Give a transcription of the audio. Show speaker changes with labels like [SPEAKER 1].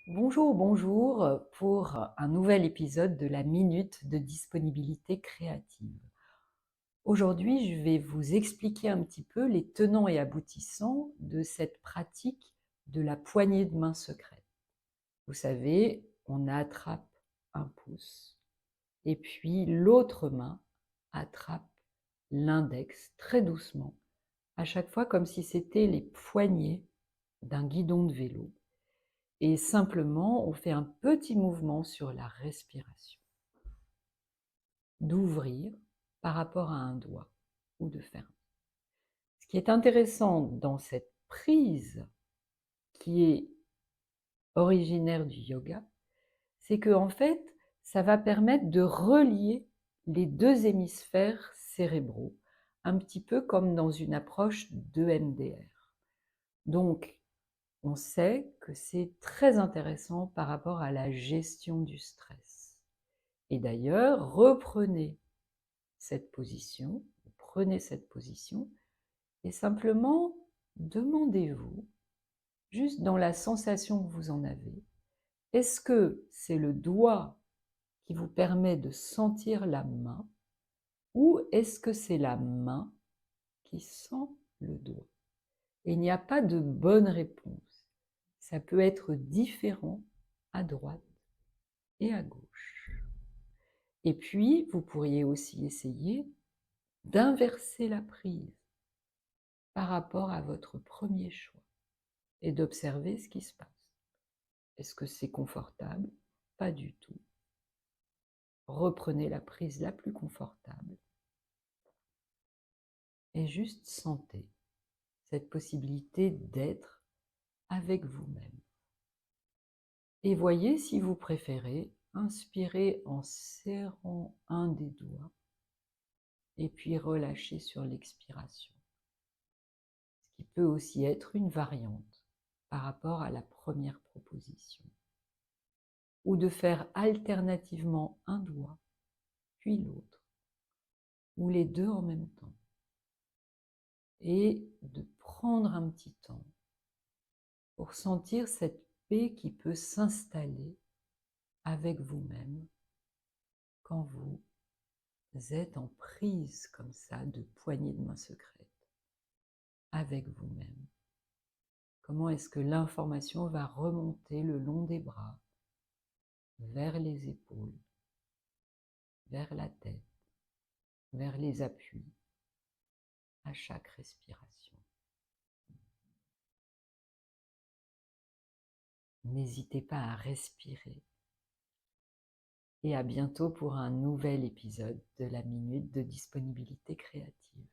[SPEAKER 1] Bonjour, bonjour pour un nouvel épisode de la Minute de Disponibilité Créative. Aujourd'hui, je vais vous expliquer un petit peu les tenants et aboutissants de cette pratique de la poignée de main secrète. Vous savez, on attrape un pouce et puis l'autre main attrape l'index très doucement, à chaque fois comme si c'était les poignets d'un guidon de vélo. Et simplement, on fait un petit mouvement sur la respiration, d'ouvrir par rapport à un doigt ou de fermer. Ce qui est intéressant dans cette prise qui est originaire du yoga, c'est que en fait, ça va permettre de relier les deux hémisphères cérébraux, un petit peu comme dans une approche d'EMDR. Donc, on sait que c'est très intéressant par rapport à la gestion du stress. Et d'ailleurs, prenez cette position et simplement demandez-vous, juste dans la sensation que vous en avez, est-ce que c'est le doigt qui vous permet de sentir la main ou est-ce que c'est la main qui sent le doigt? Et il n'y a pas de bonne réponse. Ça peut être différent à droite et à gauche. Et puis, vous pourriez aussi essayer d'inverser la prise par rapport à votre premier choix et d'observer ce qui se passe. Est-ce que c'est confortable? Pas du tout. Reprenez la prise la plus confortable et juste sentez cette possibilité d'être avec vous-même. Et voyez si vous préférez inspirer en serrant un des doigts et puis relâcher sur l'expiration. Ce qui peut aussi être une variante par rapport à la première proposition. Ou de faire alternativement un doigt, puis l'autre, ou les deux en même temps. Et de prendre un petit temps pour sentir cette paix qui peut s'installer avec vous-même quand vous êtes en prise comme ça de poignée de main secrète avec vous-même. Comment est-ce que l'information va remonter le long des bras, vers les épaules, vers la tête, vers les appuis, à chaque respiration. N'hésitez pas à respirer et à bientôt pour un nouvel épisode de la Minute de Disponibilité Créative.